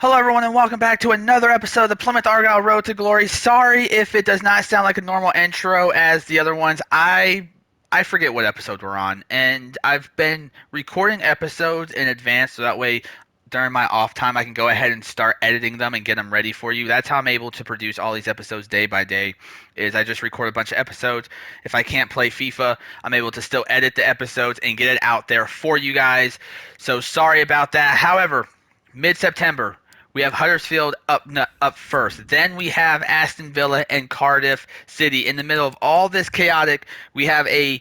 Hello, everyone, and welcome back to another episode of the Plymouth Argyle Road to Glory. Sorry if it does not sound like a normal intro as the other ones. I forget what episode we're on, and I've been recording episodes in advance so that way during my off time I can go ahead and start editing them and get them ready for you. That's how I'm able to produce all these episodes day by day. Is I just record a bunch of episodes. If I can't play FIFA, I'm able to still edit the episodes and get it out there for you guys. So sorry about that. However, mid-September, we have Huddersfield up first. Then we have Aston Villa and Cardiff City. In the middle of all this chaotic, we have a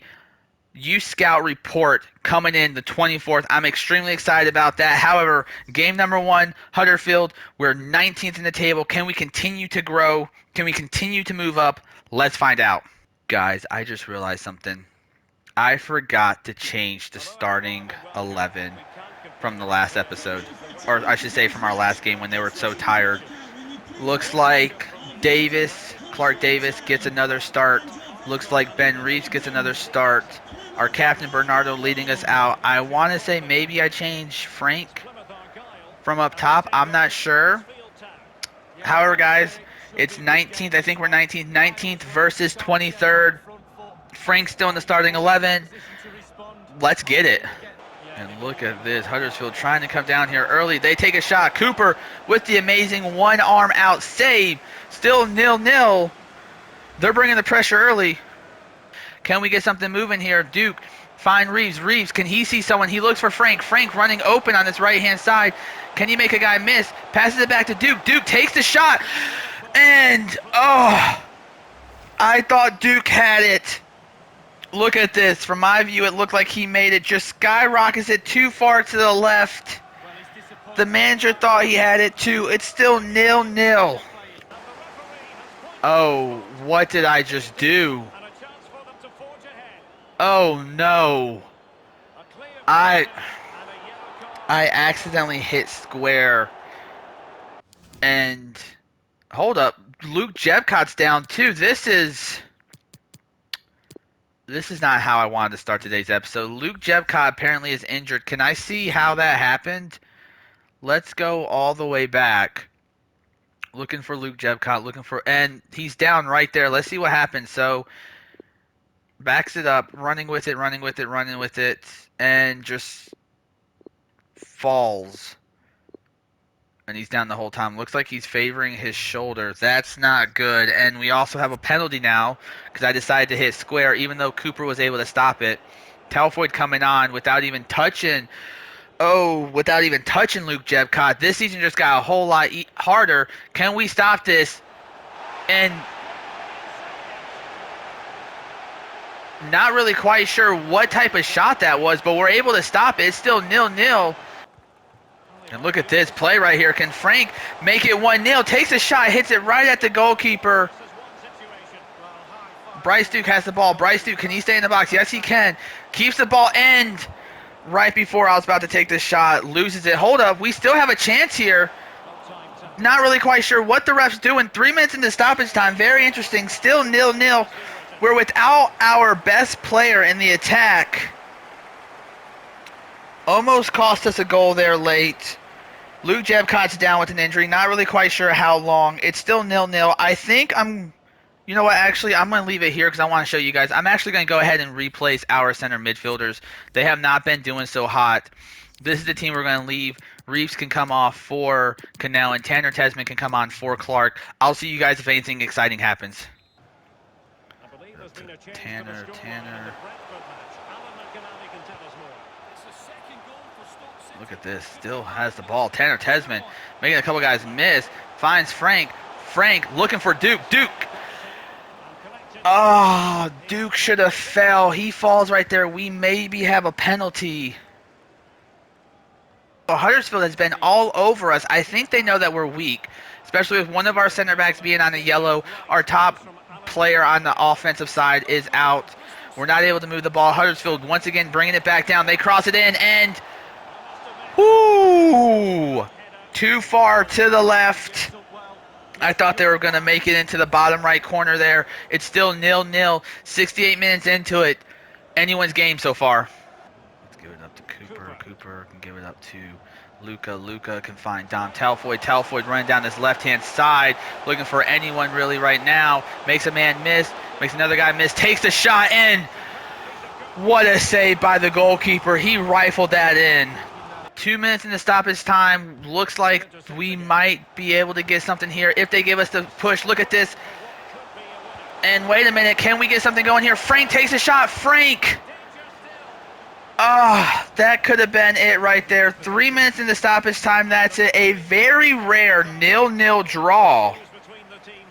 U Scout report coming in the 24th. I'm extremely excited about that. However, game number one, Huddersfield, we're 19th in the table. Can we continue to grow? Can we continue to move up? Let's find out. Guys, I just realized something. I forgot to change the starting 11 from the last episode, or I should say from our last game when they were so tired. Looks like Clark Davis gets another start. Looks like Ben Reeves gets another start. Our captain Bernardo leading us out. I want to say maybe I change Frank from up top. I'm not sure. However, guys, it's 19th. I think we're 19th. 19th versus 23rd. Frank's still in the starting 11. Let's get it. And look at this, Huddersfield trying to come down here early. They take a shot. Cooper with the amazing one arm out save. Still 0-0. They're bringing the pressure early. Can we get something moving here? Duke, find Reeves. Reeves, can he see someone? He looks for Frank. Frank running open on this right-hand side. Can he make a guy miss? Passes it back to Duke. Duke takes the shot. And, I thought Duke had it. Look at this. From my view, it looked like he made it. Just skyrockets it too far to the left. The manager thought he had it too. It's still 0-0. Oh, what did I just do? Oh, no. I accidentally hit square. And, hold up. Luke Jepcott's down too. This is not how I wanted to start today's episode. Luke Jepcott apparently is injured. Can I see how that happened? Let's go all the way back. Looking for Luke Jepcott, and he's down right there. Let's see what happens. So, backs it up, running with it, and just falls. And he's down the whole time. Looks like he's favoring his shoulder. That's not good. And we also have a penalty now because I decided to hit square even though Cooper was able to stop it. Telfoyd coming on without even touching Luke Jepcott. This season just got a whole lot harder. Can we stop this? And not really quite sure what type of shot that was, but we're able to stop it. It's still 0-0. And look at this play right here. Can Frank make it 1-0? Takes a shot, hits it right at the goalkeeper. Bryce Duke has the ball. Bryce Duke, can he stay in the box? Yes, he can. Keeps the ball and right before I was about to take this shot, loses it. Hold up, we still have a chance here. Not really quite sure what the ref's doing. 3 minutes into stoppage time. Very interesting. Still 0-0. We're without our best player in the attack. Almost cost us a goal there late. Luke Jepcott's down with an injury. Not really quite sure how long. It's still 0-0. I think you know what, actually, I'm going to leave it here because I want to show you guys. I'm actually going to go ahead and replace our center midfielders. They have not been doing so hot. This is the team we're going to leave. Reeves can come off for Cannell, and Tanner Tesman can come on for Clark. I'll see you guys if anything exciting happens. Tanner. Look at this. Still has the ball. Tanner Tesman making a couple guys miss. Finds Frank. Frank looking for Duke. Duke. Oh, Duke should have fell. He falls right there. We maybe have a penalty. Well, Huddersfield has been all over us. I think they know that we're weak, especially with one of our center backs being on a yellow. Our top player on the offensive side is out. We're not able to move the ball. Huddersfield once again bringing it back down. They cross it in and whoo! Too far to the left. I thought they were going to make it into the bottom right corner there. It's still 0-0. 68 minutes into it. Anyone's game so far. Let's give it up to Cooper. Cooper can give it up to Luca can find Dom Telfoyd. Telfoyd running down this left-hand side, looking for anyone really right now. Makes a man miss, makes another guy miss, takes the shot in. What a save by the goalkeeper. He rifled that in. 2 minutes in the stoppage time. Looks like we might be able to get something here if they give us the push. Look at this. And wait a minute, can we get something going here? Frank takes a shot. Frank! That could have been it right there. 3 minutes in the stoppage time, that's it. A very rare 0-0 draw.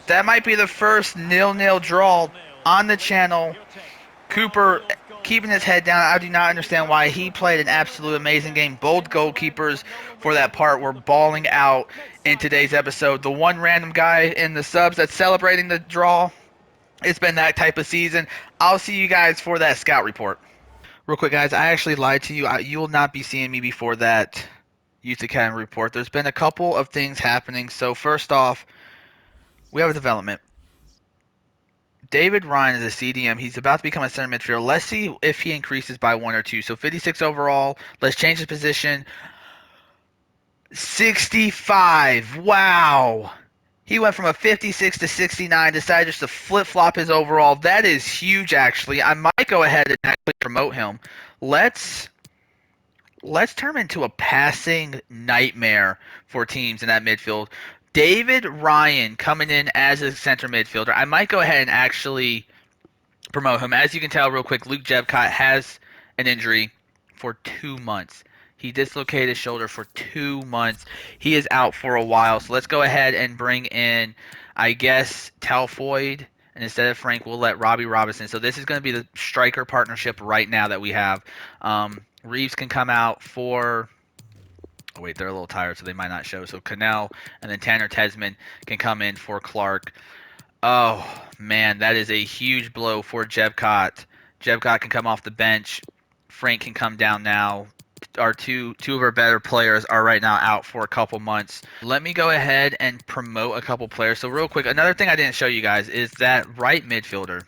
That might be the first 0-0 draw on the channel. Cooper keeping his head down. I do not understand why. He played an absolute amazing game. Both goalkeepers for that part were balling out in today's episode. The one random guy in the subs that's celebrating the draw, it's been that type of season. I'll see you guys for that scout report. Real quick, guys, I actually lied to you. You will not be seeing me before that Youth Academy report. There's been a couple of things happening. So first off, we have a development. David Ryan is a CDM. He's about to become a center midfielder. Let's see if he increases by 1 or 2. So 56 overall. Let's change his position. 65. Wow. He went from a 56 to 69, decided just to flip-flop his overall. That is huge, actually. I might go ahead and actually promote him. Let's turn him into a passing nightmare for teams in that midfield. David Ryan coming in as a center midfielder. I might go ahead and actually promote him. As you can tell real quick, Luke Jebcott has an injury for 2 months. He dislocated his shoulder for 2 months. He is out for a while. So let's go ahead and bring in, I guess, Telfoyd. And instead of Frank, we'll let Robbie Robinson. So this is going to be the striker partnership right now that we have. Reeves can come out for... Oh, wait, they're a little tired, so they might not show. So Cannell and then Tanner Tesman can come in for Clark. Oh, man, that is a huge blow for Jebcott. Jebcott can come off the bench. Frank can come down now. Our two of our better players are right now out for a couple months. Let me go ahead and promote a couple players. So real quick, another thing I didn't show you guys is that right midfielder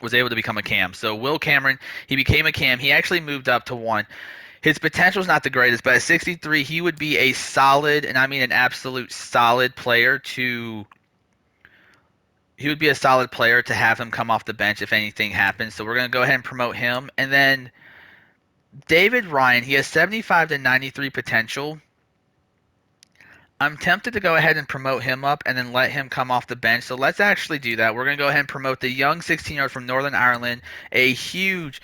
was able to become a cam. So Will Cameron, he became a cam. He actually moved up to 1. His potential is not the greatest, but at 63, he would be a solid, and I mean an absolute solid player to... He would be a solid player to have him come off the bench if anything happens. So we're going to go ahead and promote him. And then David Ryan, he has 75 to 93 potential. I'm tempted to go ahead and promote him up and then let him come off the bench. So let's actually do that. We're going to go ahead and promote the young 16-year-old from Northern Ireland. A huge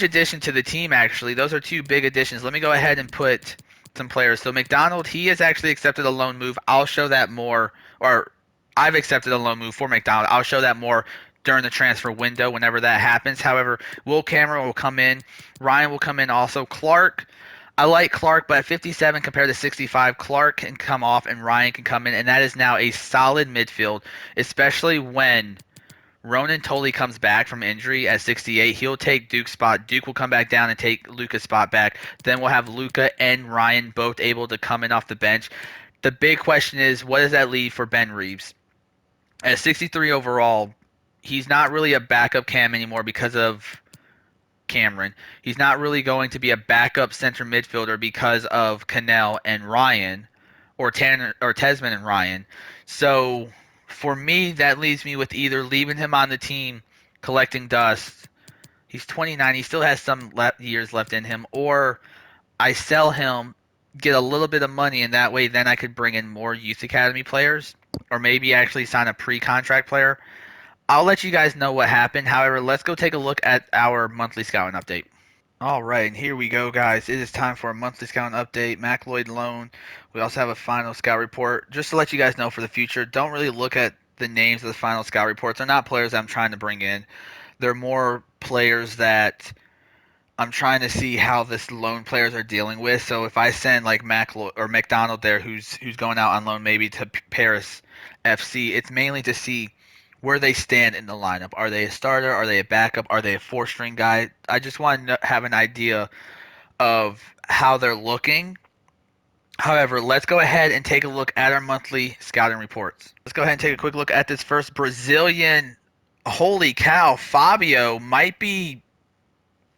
addition to the team, actually. Those are 2 big additions. Let me go ahead and put some players. So McDonald, he has actually accepted a loan move. I'll show that more, or I've accepted a loan move for McDonald. I'll show that more during the transfer window whenever that happens. However, Will Cameron will come in. Ryan will come in also. Clark, I like Clark, but at 57 compared to 65, Clark can come off and Ryan can come in, and that is now a solid midfield, especially when Ronan Tolley comes back from injury at 68. He'll take Duke's spot. Duke will come back down and take Luca's spot back. Then we'll have Luca and Ryan both able to come in off the bench. The big question is, what does that leave for Ben Reeves? At 63 overall, he's not really a backup cam anymore because of Cameron. He's not really going to be a backup center midfielder because of Cannell and Ryan, or Tanner or Tesman and Ryan. So for me, that leaves me with either leaving him on the team, collecting dust. He's 29. He still has some years left in him, or I sell him, get a little bit of money, and that way then I could bring in more youth academy players, or maybe actually sign a pre-contract player. I'll let you guys know what happened. However, let's go take a look at our monthly scouting update. All right, and here we go, guys. It is time for a monthly scouting update. Mac Lloyd loan. We also have a final scout report. Just to let you guys know for the future, don't really look at the names of the final scout reports. They're not players I'm trying to bring in. They're more players that I'm trying to see how this loan players are dealing with. So if I send like McDonald there, who's going out on loan maybe to Paris FC, it's mainly to see where they stand in the lineup. Are they a starter? Are they a backup? Are they a 4-string guy? I just want to have an idea of how they're looking. However, let's go ahead and take a look at our monthly scouting reports. Let's go ahead and take a quick look at this first Brazilian. Holy cow, Fabio might be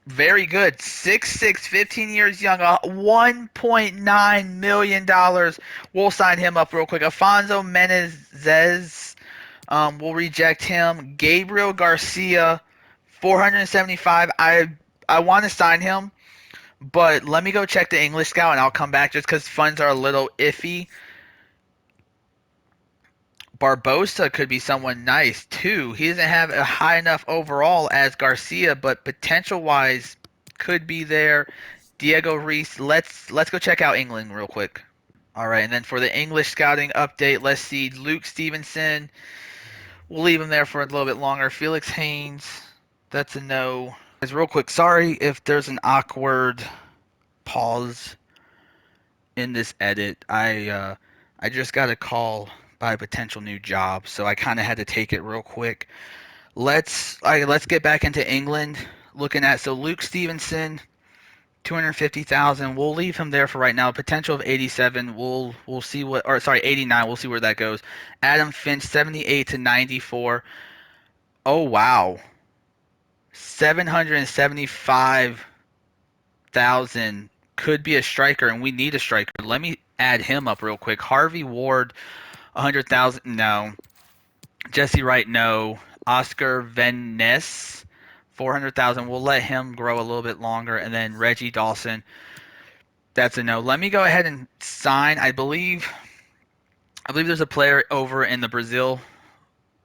Very good. 6'6", 15 years young, $1.9 million. We'll sign him up real quick. Afonso Menezes, we'll reject him. Gabriel Garcia, 475. I want to sign him, but let me go check the English scout and I'll come back just because funds are a little iffy. Barbosa could be someone nice too. He doesn't have a high enough overall as Garcia, but potential wise could be there. Diego Reese. Let's go check out England real quick. All right, and then for the English scouting update, let's see Luke Stevenson. We'll leave him there for a little bit longer. Felix Haynes. That's a no. Guys, real quick, sorry if there's an awkward pause in this edit. I just got a call by a potential new job, so I kind of had to take it real quick. Let's get back into England. Looking at Luke Stevenson, 250,000. We'll leave him there for right now. Potential of 87. We'll see 89. We'll see where that goes. Adam Finch, 78 to 94. Oh wow, 775,000 could be a striker, and we need a striker. Let me add him up real quick. Harvey Ward, 100,000. No. Jesse Wright, no. Oscar Van Ness, 400,000. We'll let him grow a little bit longer. And then Reggie Dawson, that's a no. Let me go ahead and sign. I believe there's a player over in the Brazil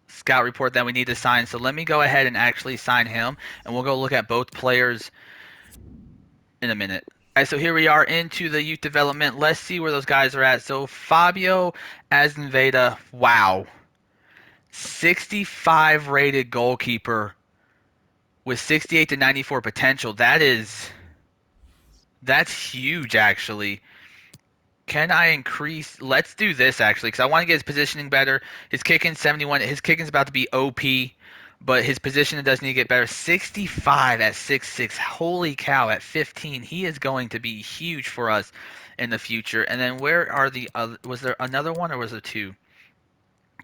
scout report that we need to sign. So let me go ahead and actually sign him, and we'll go look at both players in a minute. All right, so here we are into the youth development. Let's see where those guys are at. So Fabio Azenvedo, wow. 65 rated goalkeeper with 68 to 94 potential. That's huge, actually. Can I increase? Let's do this, actually, because I want to get his positioning better. His kicking, 71. His kicking's about to be OP, but his positioning does need to get better. 65 at 6'6". Holy cow, at 15. He is going to be huge for us in the future. And then where are the other? Was there another one or was there two?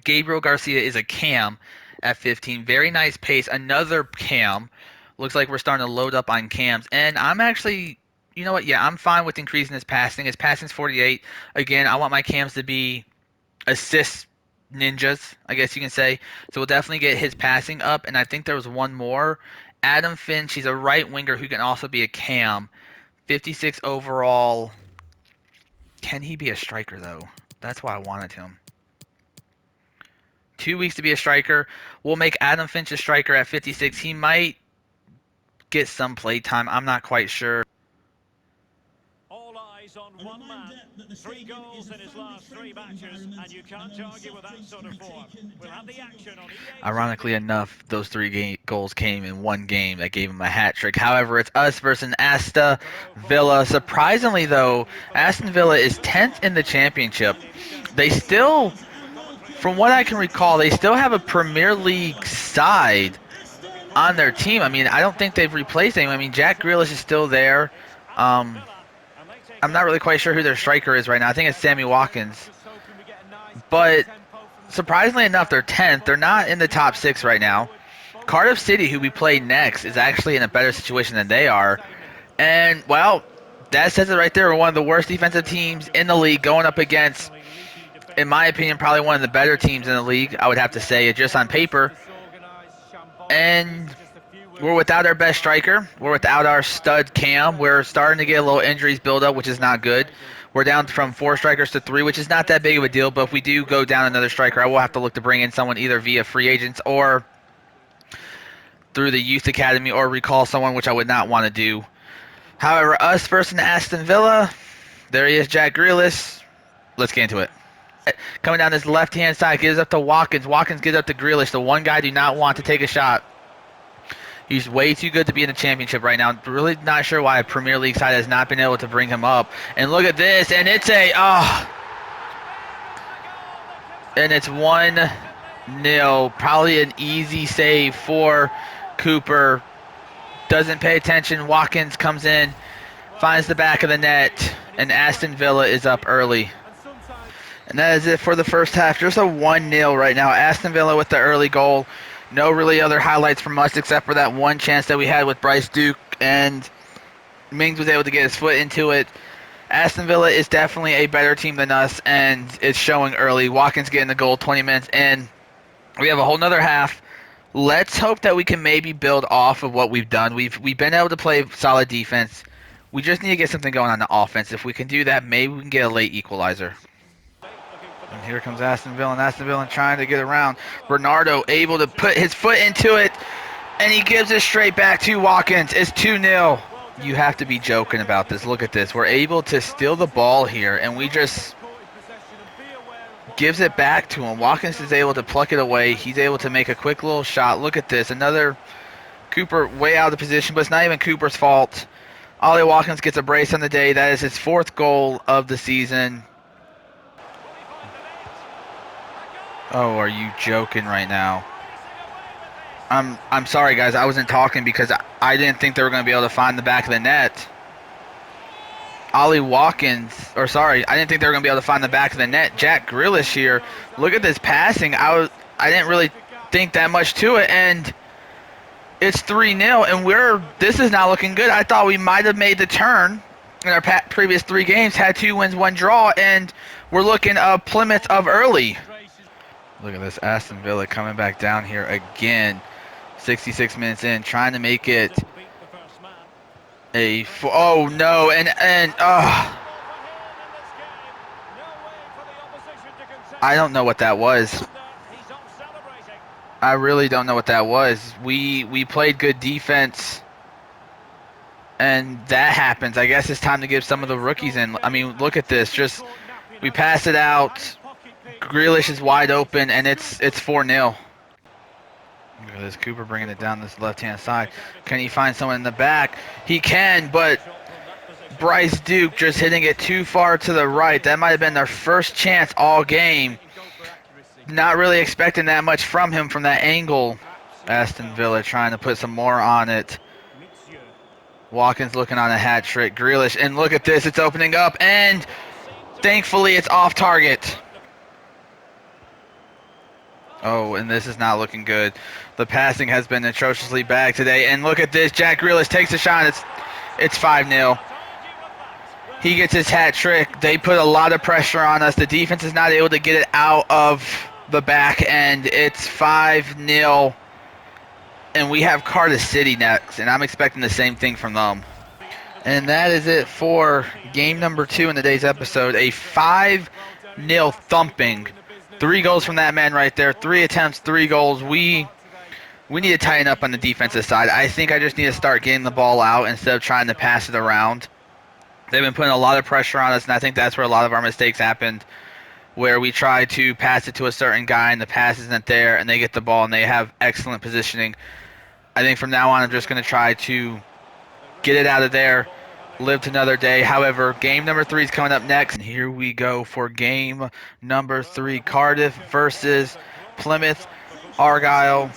Gabriel Garcia is a cam at 15. Very nice pace. Another cam. Looks like we're starting to load up on cams. And I'm actually, you know what? Yeah, I'm fine with increasing his passing. His passing's 48. Again, I want my cams to be assist ninjas, I guess you can say. So we'll definitely get his passing up. And I think there was one more. Adam Finch, he's a right winger who can also be a cam. 56 overall. Can he be a striker, though? That's why I wanted him. 2 weeks to be a striker. We'll make Adam Finch a striker at 56. He might get some play time. I'm not quite sure. All eyes on one man. 3 goals in his last 3 matches, and you can't argue with that sort of form. We'll have the action on EA. Ironically enough, those 3 goals came in one game that gave him a hat trick. However, it's us versus Aston Villa. Surprisingly, though, Aston Villa is 10th in the championship. They still, from what I can recall, they still have a Premier League side on their team. I mean, I don't think they've replaced anyone. I mean, Jack Grealish is still there. I'm not really quite sure who their striker is right now. I think it's Sammy Watkins. But surprisingly enough, they're 10th. They're not in the top 6 right now. Cardiff City, who we play next, is actually in a better situation than they are. And, well, that says it right there. We're one of the worst defensive teams in the league going up against, in my opinion, probably one of the better teams in the league. I would have to say it just on paper. And we're without our best striker. We're without our stud cam. We're starting to get a little injuries build up, which is not good. We're down from 4 strikers to 3, which is not that big of a deal. But if we do go down another striker, I will have to look to bring in someone either via free agents or through the youth academy or recall someone, which I would not want to do. However, us versus Aston Villa, there he is, Jack Grealish. Let's get into it. Coming down this left-hand side, gives up to Watkins. Watkins gives up to Grealish, the one guy I do not want to take a shot. He's way too good to be in the championship right now. I'm really not sure why a Premier League side has not been able to bring him up. And look at this, and it's and it's 1-0. Probably an easy save for Cooper. Doesn't pay attention. Watkins comes in, finds the back of the net, and Aston Villa is up early. And that is it for the first half. Just a 1-0 right now. Aston Villa with the early goal. No really other highlights from us except for that one chance that we had with Bryce Duke and Mings was able to get his foot into it. Aston Villa is definitely a better team than us, and it's showing early. Watkins getting the goal 20 minutes in. We have a whole nother half. Let's hope that we can maybe build off of what we've done. We've been able to play solid defense. We just need to get something going on the offense. If we can do that, maybe we can get a late equalizer. And here comes Aston Villa, and Aston Villa trying to get around. Bernardo able to put his foot into it, and he gives it straight back to Watkins. It's 2-0. You have to be joking about this. Look at this. We're able to steal the ball here, and we just gives it back to him. Watkins is able to pluck it away. He's able to make a quick little shot. Look at this. Another Cooper way out of position, but it's not even Cooper's fault. Ollie Watkins gets a brace on the day. That is his 4th goal of the season. Oh, are you joking right now? I'm sorry, guys. I wasn't talking because I didn't think they were going to be able to find the back of the net. Ollie Watkins, I didn't think they were going to be able to find the back of the net. Jack Grealish here. Look at this passing. I didn't really think that much to it, and it's 3-0, and this is not looking good. I thought we might have made the turn in our previous 3 games, had 2 wins, 1 draw, and we're looking Plymouth of early. Look at this, Aston Villa coming back down here again. 66 minutes in, trying to make it oh no, I don't know what that was. I really don't know what that was. We played good defense, and that happens. I guess it's time to give some of the rookies in. I mean, look at this. Just we pass it out. Grealish is wide open, and it's 4-0. Look at this, Cooper bringing it down this left-hand side. Can he find someone in the back? He can, but Bryce Duke just hitting it too far to the right. That might have been their first chance all game. Not really expecting that much from him from that angle. Aston Villa trying to put some more on it. Watkins looking on a hat trick. Grealish, and look at this, it's opening up, and thankfully it's off target. Oh, and this is not looking good. The passing has been atrociously bad today. And look at this. Jack Grealish takes a shot. It's 5-0. He gets his hat trick. They put a lot of pressure on us. The defense is not able to get it out of the back end. It's 5-0. And we have Cardiff City next. And I'm expecting the same thing from them. And that is it for game number 2 in today's episode. A 5-0 thumping. 3 goals from that man right there. 3 attempts, 3 goals. We need to tighten up on the defensive side. I think I just need to start getting the ball out instead of trying to pass it around. They've been putting a lot of pressure on us, and I think that's where a lot of our mistakes happened, where we try to pass it to a certain guy and the pass isn't there, and they get the ball and they have excellent positioning. I think from now on I'm just going to try to get it out of there, live to another day. However, game number 3 is coming up next. And here we go for game number 3. Cardiff versus Plymouth Argyle.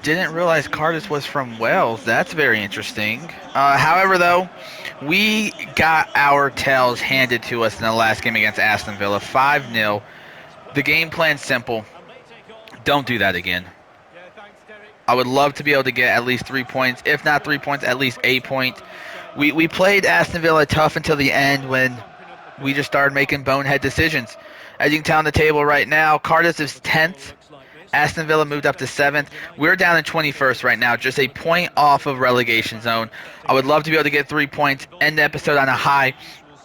Didn't realize Cardiff was from Wales. That's very interesting. However, though, we got our tails handed to us in the last game against Aston Villa. 5-0. The game plan's simple. Don't do that again. I would love to be able to get at least 3 points. If not 3 points, at least 8 points. We played Aston Villa tough until the end when we just started making bonehead decisions. As you can tell on the table right now, Cardiff is 10th. Aston Villa moved up to 7th. We're down in 21st right now, just a point off of relegation zone. I would love to be able to get 3 points, end the episode on a high,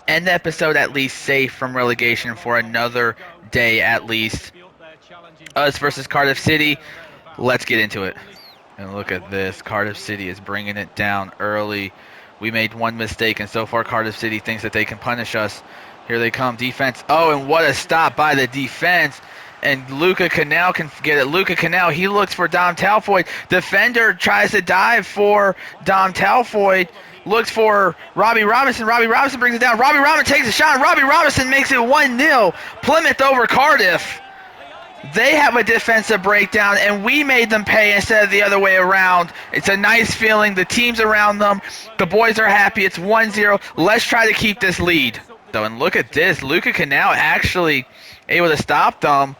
end the episode at least safe from relegation for another day at least. Us versus Cardiff City. Let's get into it. And look at this. Cardiff City is bringing it down early. We made one mistake, and so far Cardiff City thinks that they can punish us. Here they come. Defense. Oh, and what a stop by the defense. And Luca Canal can get it. Luca Canal, he looks for Dom Talfoyd. Defender tries to dive for Dom Talfoyd. Looks for Robbie Robinson. Robbie Robinson brings it down. Robbie Robinson takes a shot. Robbie Robinson makes it 1-0. Plymouth over Cardiff. They have a defensive breakdown, and we made them pay instead of the other way around. It's a nice feeling. The team's around them. The boys are happy. It's 1-0. Let's try to keep this lead. And look at this. Luca Canal actually able to stop them.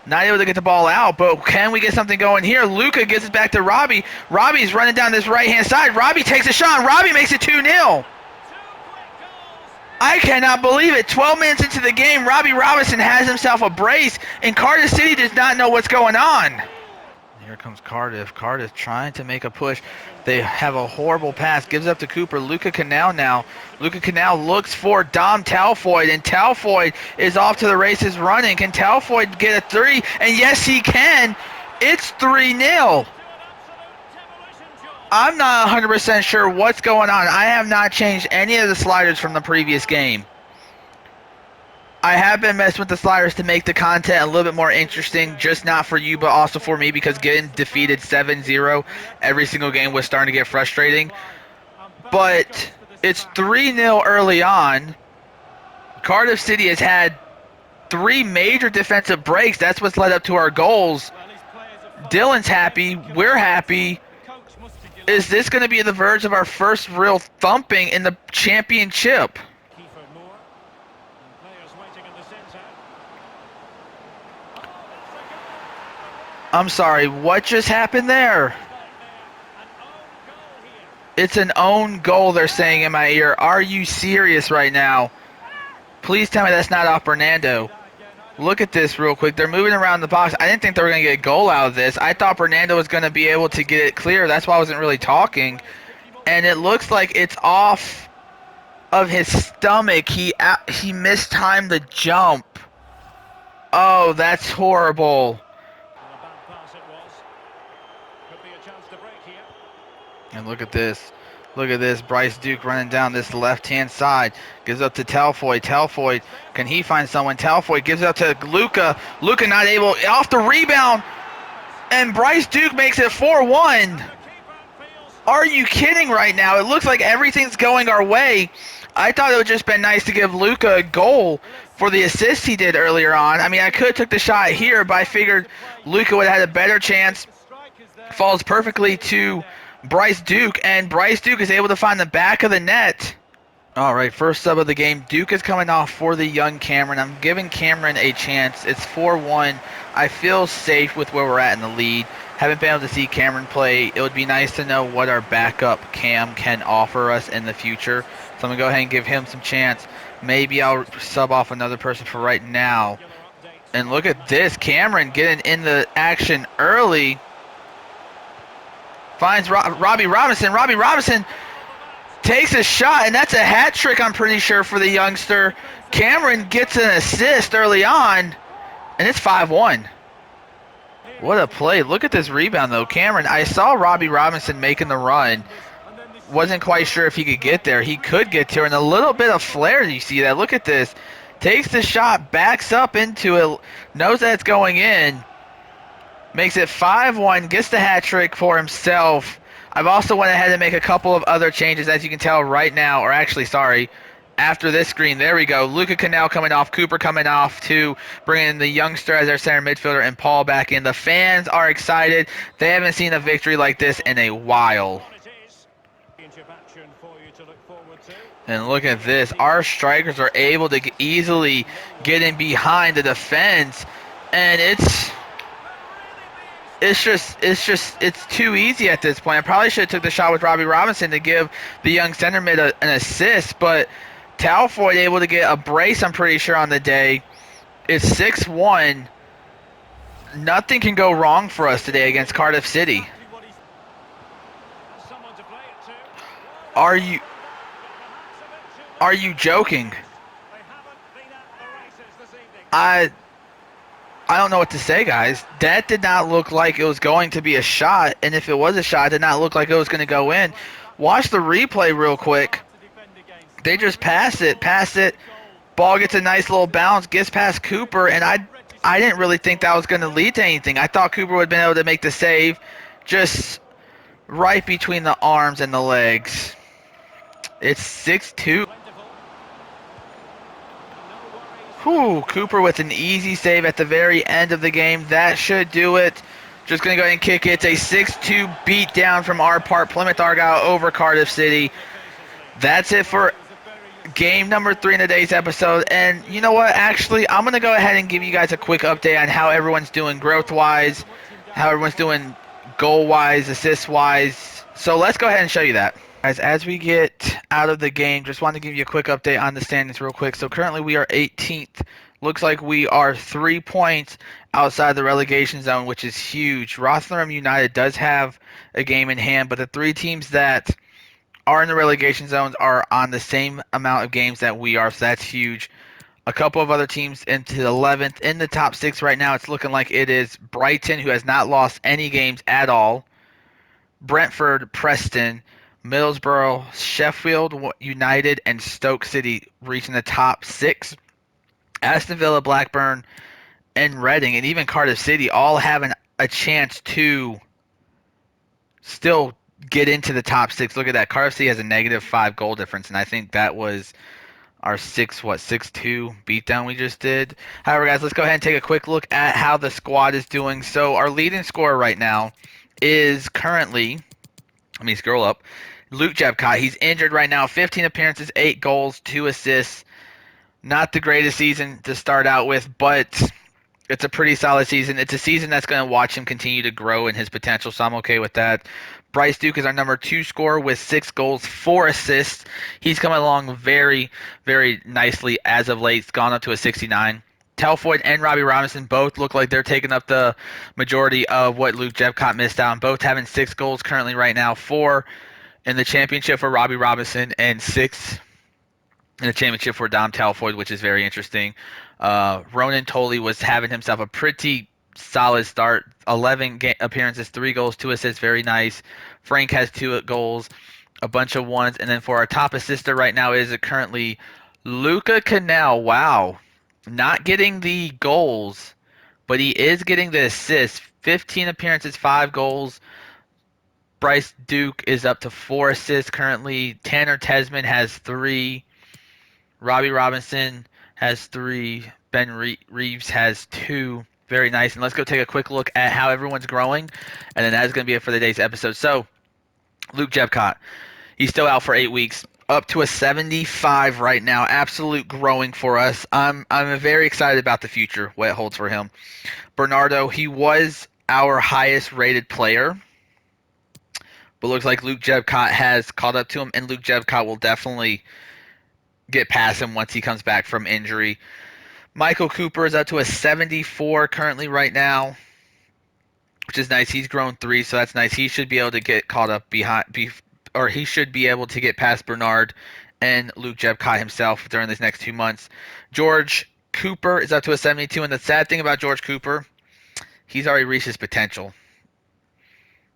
Not able to get the ball out, but can we get something going here? Luka gets it back to Robbie. Robbie's running down this right-hand side. Robbie takes a shot, and Robbie makes it 2-0. I cannot believe it. 12 minutes into the game, Robbie Robinson has himself a brace, and Cardiff City does not know what's going on. Here comes Cardiff. Cardiff trying to make a push. They have a horrible pass. Gives up to Cooper. Luca Canal now. Luca Canal looks for Dom Talfoyd, and Talfoyd is off to the races running. Can Talfoyd get a 3? And yes, he can. It's 3-0. I'm not 100% sure what's going on. I have not changed any of the sliders from the previous game. I have been messing with the sliders to make the content a little bit more interesting, just not for you, but also for me, because getting defeated 7-0 every single game was starting to get frustrating. But it's 3-0 early on. Cardiff City has had 3 major defensive breaks. That's what's led up to our goals. Dylan's happy. We're happy. Is this going to be the verge of our first real thumping in the championship? I'm sorry, what just happened there? It's an own goal, they're saying in my ear. Are you serious right now? Please tell me that's not off Fernando. Look at this real quick. They're moving around the box. I didn't think they were going to get a goal out of this. I thought Fernando was going to be able to get it clear. That's why I wasn't really talking. And it looks like it's off of his stomach. He mistimed the jump. Oh, that's horrible. And look at this. Look at this. Bryce Duke running down this left-hand side. Gives up to Talfoyd. Talfoyd, can he find someone? Talfoyd gives up to Luka. Luka not able. Off the rebound. And Bryce Duke makes it 4-1. Are you kidding right now? It looks like everything's going our way. I thought it would just been nice to give Luka a goal for the assist he did earlier on. I mean, I could have took the shot here, but I figured Luka would have had a better chance. Falls perfectly to Bryce Duke, and Bryce Duke is able to find the back of the net. All right, first sub of the game. Duke is coming off for the young Cameron. I'm giving Cameron a chance. It's 4-1. I feel safe with where we're at in the lead. Haven't been able to see Cameron play. It would be nice to know what our backup Cam can offer us in the future. So I'm going to go ahead and give him some chance. Maybe I'll sub off another person for right now. And look at this. Cameron getting in the action early. Finds Robbie Robinson. Robbie Robinson takes a shot, and that's a hat trick, I'm pretty sure, for the youngster. Cameron gets an assist early on, and it's 5-1. What a play. Look at this rebound, though. Cameron, I saw Robbie Robinson making the run. Wasn't quite sure if he could get there. He could get to her, and a little bit of flair. You see that? Look at this. Takes the shot, backs up into it, knows that it's going in. Makes it 5-1, gets the hat trick for himself. I've also went ahead and make a couple of other changes, as you can tell right now, or actually, sorry, after this screen. There we go. Luca Canal coming off, Cooper coming off to bring in the youngster as their center midfielder, and Paul back in. The fans are excited. They haven't seen a victory like this in a while. And look at this. Our strikers are able to easily get in behind the defense, and it's too easy at this point. I probably should have took the shot with Robbie Robinson to give the young center mid an assist, but Talfoyd able to get a brace, I'm pretty sure, on the day. It's 6-1. Nothing can go wrong for us today against Cardiff City. Are you joking? I don't know what to say, guys. That did not look like it was going to be a shot, and if it was a shot, it did not look like it was going to go in. Watch the replay real quick. They just pass it. Ball gets a nice little bounce, gets past Cooper, and I didn't really think that was going to lead to anything. I thought Cooper would have been able to make the save just right between the arms and the legs. It's 6-2. Whew, Cooper with an easy save at the very end of the game. That should do it. Just going to go ahead and kick it. It's a 6-2 beatdown from our part. Plymouth Argyle over Cardiff City. That's it for game number 3 in today's episode. And you know what? Actually, I'm going to go ahead and give you guys a quick update on how everyone's doing growth-wise, how everyone's doing goal-wise, assist-wise. So let's go ahead and show you that. Guys, as we get out of the game, just wanted to give you a quick update on the standings real quick. So currently we are 18th. Looks like we are 3 points outside the relegation zone, which is huge. Rotherham United does have a game in hand, but the 3 teams that are in the relegation zones are on the same amount of games that we are, so that's huge. A couple of other teams into the 11th. In the top 6 right now, it's looking like it is Brighton, who has not lost any games at all, Brentford, Preston, Middlesbrough, Sheffield United, and Stoke City reaching the top 6. Aston Villa, Blackburn, and Reading, and even Cardiff City all having a chance to still get into the top 6. Look at that. Cardiff City has a -5 goal difference, and I think that was our 6-2 beatdown we just did. However, guys, let's go ahead and take a quick look at how the squad is doing. So our leading scorer right now is currently, let me scroll up, Luke Jepcott. He's injured right now. 15 appearances, 8 goals, 2 assists. Not the greatest season to start out with, but it's a pretty solid season. It's a season that's going to watch him continue to grow in his potential, so I'm okay with that. Bryce Duke is our number 2 scorer with 6 goals, 4 assists. He's coming along very, very nicely as of late. He's gone up to a 69. Telfoyd and Robbie Robinson both look like they're taking up the majority of what Luke Jepcott missed out on, both having 6 goals currently right now, 4 in the championship for Robbie Robinson and 6 in the championship for Dom Telfoyd, which is very interesting. Ronan Tolley was having himself a pretty solid start. 11 appearances, 3 goals, 2 assists, very nice. Frank has 2 goals, a bunch of ones. And then for our top assister right now is currently Luca Canal. Wow. Not getting the goals, but he is getting the assists. 15 appearances, 5 goals. Bryce Duke is up to 4 assists currently. Tanner Tesman has 3. Robbie Robinson has 3. Ben Reeves has 2. Very nice. And let's go take a quick look at how everyone's growing. And then that's going to be it for today's episode. So, Luke Jepcott, he's still out for 8 weeks. Up to a 75 right now. Absolute growing for us. I'm very excited about the future, what it holds for him. Bernardo, he was our highest rated player. But looks like Luke Jepcott has caught up to him. And Luke Jepcott will definitely get past him once he comes back from injury. Michael Cooper is up to a 74 currently right now, which is nice. He's grown 3, so that's nice. He should be able to get caught up or he should be able to get past Bernard and Luke Jepcott himself during these next 2 months. George Cooper is up to a 72, and the sad thing about George Cooper, he's already reached his potential.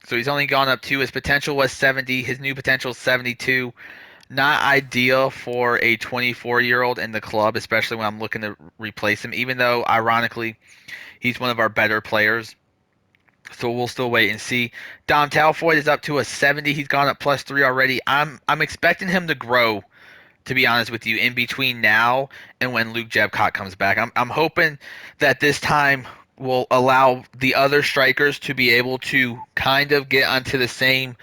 So he's only gone up 2. His potential was 70. His new potential is 72. Not ideal for a 24-year-old in the club, especially when I'm looking to replace him, even though, ironically, he's one of our better players. So we'll still wait and see. Dom Telfoyd is up to a 70. He's gone up +3 already. I'm expecting him to grow, to be honest with you, in between now and when Luke Jepcott comes back. I'm hoping that this time will allow the other strikers to be able to kind of get onto the same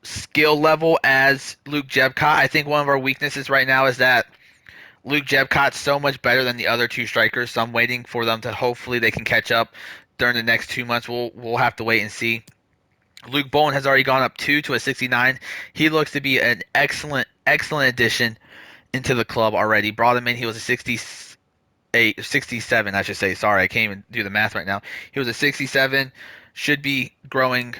skill level as Luke Jepcott. I think one of our weaknesses right now is that Luke Jepcott's so much better than the other 2 strikers, so I'm waiting for them to hopefully they can catch up during the next 2 months. We'll have to wait and see. Luke Bowen has already gone up 2 to a 69. He looks to be an excellent addition into the club already. Brought him in, he was a 67, I should say. Sorry, I can't even do the math right now. He was a 67, should be growing.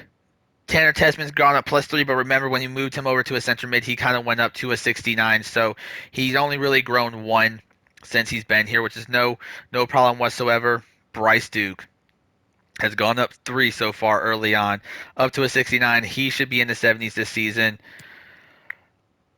Tanner Tesman's gone up +3, but remember when you moved him over to a center mid, he kind of went up to a 69. So he's only really grown 1 since he's been here, which is no problem whatsoever. Bryce Duke has gone up 3 so far early on, up to a 69. He should be in the 70s this season.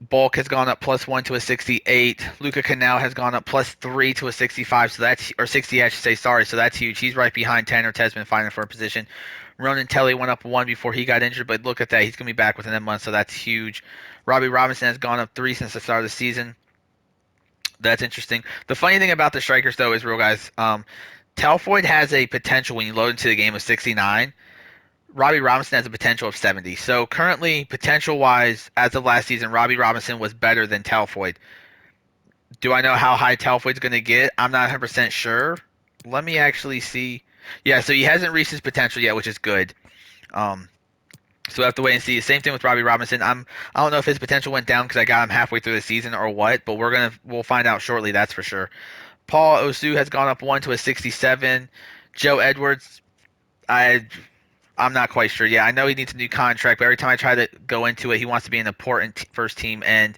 Bulk has gone up +1 to a 68. Luca Canal has gone up +3 to a 65. So that's, or 60, I should say. Sorry. So that's huge. He's right behind Tanner Tesman, fighting for a position. Ronan Telly went up 1 before he got injured, but look at that. He's going to be back within a month, so that's huge. Robbie Robinson has gone up 3 since the start of the season. That's interesting. The funny thing about the strikers, though, is, real guys, Telfoyd has a potential when you load into the game of 69. Robbie Robinson has a potential of 70. So currently, potential-wise, as of last season, Robbie Robinson was better than Telfoyd. Do I know how high Telford's going to get? I'm not 100% sure. Let me actually see. Yeah, so he hasn't reached his potential yet, which is good. Um, so we have to wait and see. Same thing with Robbie Robinson. I don't know if his potential went down because I got him halfway through the season or what, but we'll find out shortly. That's for sure. Paul Osu has gone up one to a 67. Joe Edwards, I I'm not quite sure. Yeah, I know he needs a new contract, but every time I try to go into it, he wants to be an important first team, and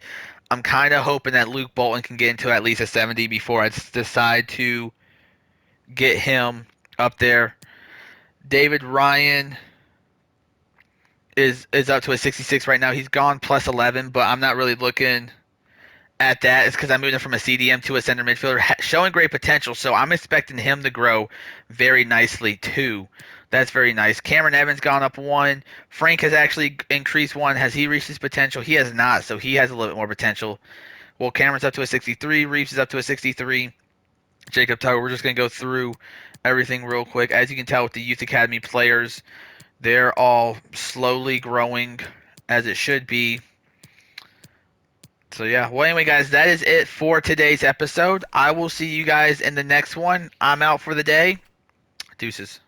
I'm kind of hoping that Luke Bolton can get into at least a 70 before I decide to get him up there. David Ryan is up to a 66 right now. He's gone plus 11, but I'm not really looking at that. It's because I moved him from a CDM to a center midfielder, showing great potential. So I'm expecting him to grow very nicely too. That's very nice. Cameron Evans gone up one. Frank has actually increased one. Has he reached his potential? He has not, so he has a little bit more potential. Well, Cameron's up to a 63. Reeves is up to a 63. Jacob Tugger, we're just going to go through everything real quick. As you can tell with the Youth Academy players, they're all slowly growing as it should be. So yeah, well anyway guys, that is it for today's episode. I will see you guys in the next one. I'm out for the day. Deuces.